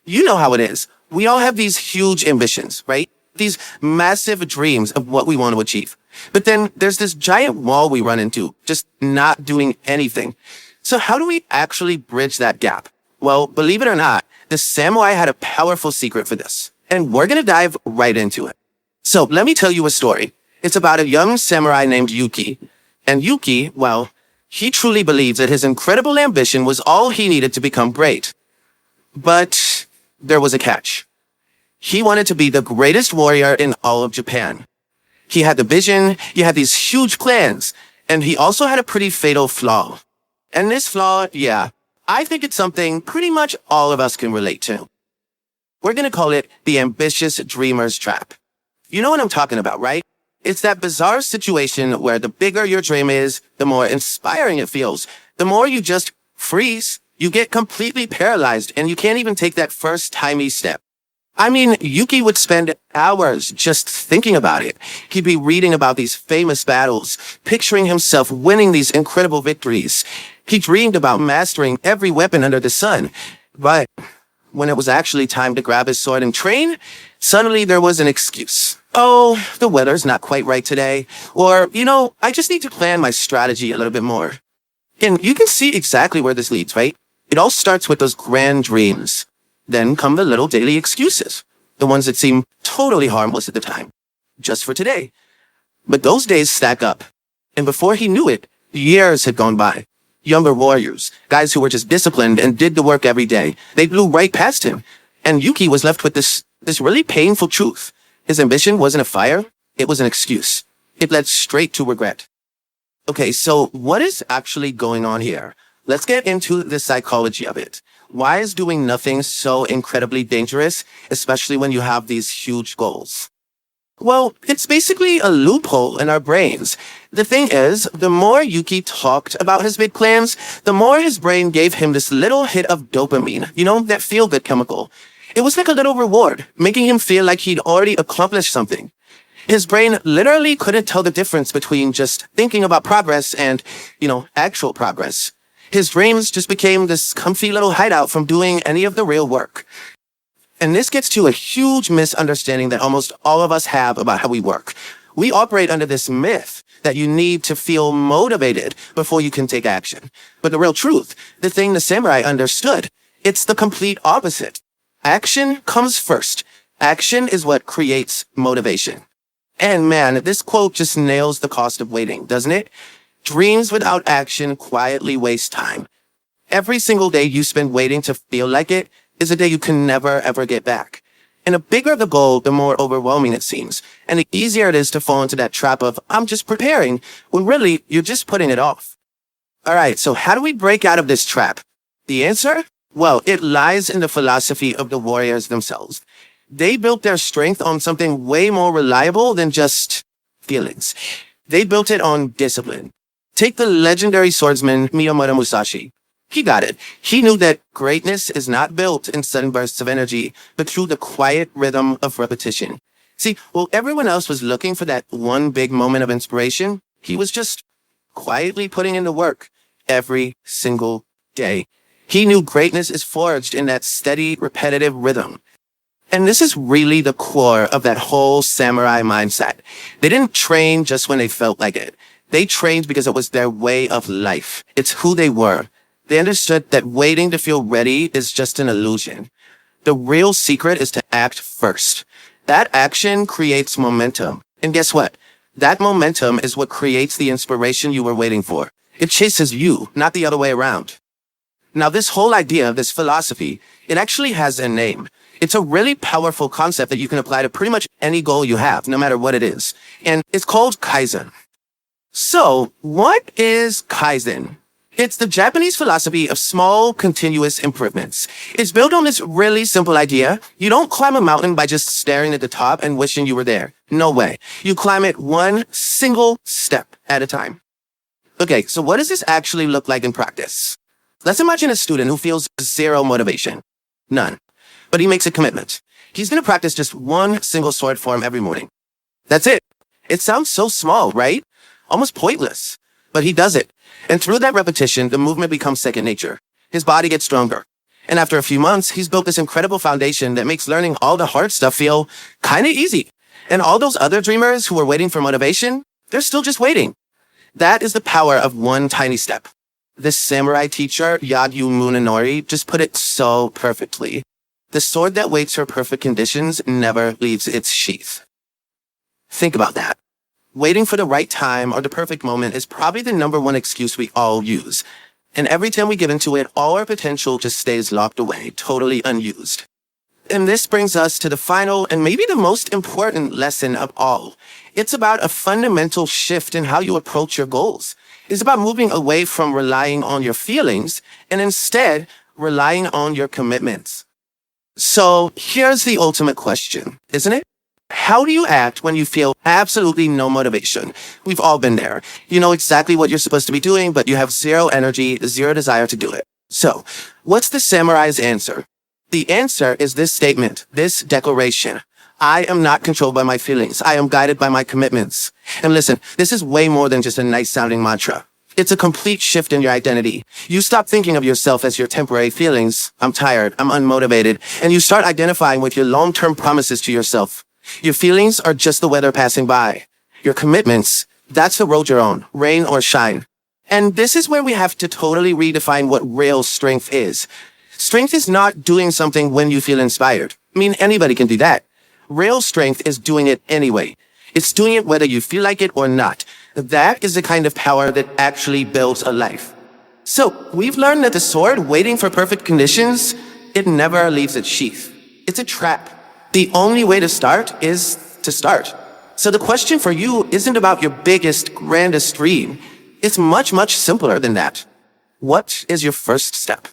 You know how it is. We all have these huge ambitions, right? These massive dreams of what we want to achieve. But then there's this giant wall we run into, just not doing anything. So how do we actually bridge that gap? Well, believe it or not, the samurai had a powerful secret for this. And we're going to dive right into it. So let me tell you a story. It's about a young samurai named Yuki. And Yuki, well, he truly believes that his incredible ambition was all he needed to become great. But there was a catch. He wanted to be the greatest warrior in all of Japan. He had the vision, he had these huge plans, and he also had a pretty fatal flaw. And this flaw, yeah, I think it's something pretty much all of us can relate to. We're going to call it the ambitious dreamer's trap. You know what I'm talking about, right? It's that bizarre situation where the bigger your dream is, the more inspiring it feels. The more you just freeze, you get completely paralyzed and you can't even take that first tiny step. I mean, Yuki would spend hours just thinking about it. He'd be reading about these famous battles, picturing himself winning these incredible victories. He dreamed about mastering every weapon under the sun. But when it was actually time to grab his sword and train, suddenly there was an excuse. Oh, the weather's not quite right today. Or, I just need to plan my strategy a little bit more. And you can see exactly where this leads, right? It all starts with those grand dreams. Then come the little daily excuses, the ones that seem totally harmless at the time, just for today. But those days stack up. And before he knew it, years had gone by. Younger warriors, guys who were just disciplined and did the work every day, they blew right past him. And Yuki was left with this really painful truth. His ambition wasn't a fire, it was an excuse. It led straight to regret. Okay, so what is actually going on here? Let's get into the psychology of it. Why is doing nothing so incredibly dangerous, especially when you have these huge goals? Well, it's basically a loophole in our brains. The thing is, the more Yuki talked about his big plans, the more his brain gave him this little hit of dopamine, that feel-good chemical. It was like a little reward, making him feel like he'd already accomplished something. His brain literally couldn't tell the difference between just thinking about progress and, actual progress. His dreams just became this comfy little hideout from doing any of the real work. And this gets to a huge misunderstanding that almost all of us have about how we work. We operate under this myth that you need to feel motivated before you can take action. But the real truth, the thing the samurai understood, it's the complete opposite. Action comes first. Action is what creates motivation. And man, this quote just nails the cost of waiting, doesn't it? Dreams without action quietly waste time. Every single day you spend waiting to feel like it is a day you can never, ever get back. And the bigger the goal, the more overwhelming it seems. And the easier it is to fall into that trap of, I'm just preparing, when really, you're just putting it off. All right, so how do we break out of this trap? The answer? Well, it lies in the philosophy of the warriors themselves. They built their strength on something way more reliable than just feelings. They built it on discipline. Take the legendary swordsman Miyamoto Musashi. He got it. He knew that greatness is not built in sudden bursts of energy, but through the quiet rhythm of repetition. See, while everyone else was looking for that one big moment of inspiration, he was just quietly putting in the work every single day. He knew greatness is forged in that steady, repetitive rhythm. And this is really the core of that whole samurai mindset. They didn't train just when they felt like it. They trained because it was their way of life. It's who they were. They understood that waiting to feel ready is just an illusion. The real secret is to act first. That action creates momentum. And guess what? That momentum is what creates the inspiration you were waiting for. It chases you, not the other way around. Now, this whole idea, this philosophy, it actually has a name. It's a really powerful concept that you can apply to pretty much any goal you have, no matter what it is. And it's called Kaizen. So, what is Kaizen? It's the Japanese philosophy of small, continuous improvements. It's built on this really simple idea. You don't climb a mountain by just staring at the top and wishing you were there. No way. You climb it one single step at a time. Okay, so what does this actually look like in practice? Let's imagine a student who feels zero motivation. None. But he makes a commitment. He's going to practice just one single sword form every morning. That's it. It sounds so small, right? Almost pointless. But he does it. And through that repetition, the movement becomes second nature. His body gets stronger. And after a few months, he's built this incredible foundation that makes learning all the hard stuff feel kind of easy. And all those other dreamers who were waiting for motivation, they're still just waiting. That is the power of one tiny step. This samurai teacher, Yagyu Munenori, just put it so perfectly. The sword that waits for perfect conditions never leaves its sheath. Think about that. Waiting for the right time or the perfect moment is probably the #1 excuse we all use. And every time we give into it, all our potential just stays locked away, totally unused. And this brings us to the final and maybe the most important lesson of all. It's about a fundamental shift in how you approach your goals. It's about moving away from relying on your feelings and instead relying on your commitments. So here's the ultimate question, isn't it? How do you act when you feel absolutely no motivation? We've all been there. You know exactly what you're supposed to be doing, but you have zero energy, zero desire to do it. So, what's the samurai's answer? The answer is this statement, this declaration. I am not controlled by my feelings. I am guided by my commitments. And listen, this is way more than just a nice sounding mantra. It's a complete shift in your identity. You stop thinking of yourself as your temporary feelings. I'm tired. I'm unmotivated. And you start identifying with your long-term promises to yourself. Your feelings are just the weather passing by. Your commitments, that's the road you're on, rain or shine. And this is where we have to totally redefine what real strength is. Strength is not doing something when you feel inspired. I mean, anybody can do that. Real strength is doing it anyway. It's doing it whether you feel like it or not. That is the kind of power that actually builds a life. So, we've learned that the sword waiting for perfect conditions, it never leaves its sheath. It's a trap. The only way to start is to start. So the question for you isn't about your biggest, grandest dream. It's much, much simpler than that. What is your first step?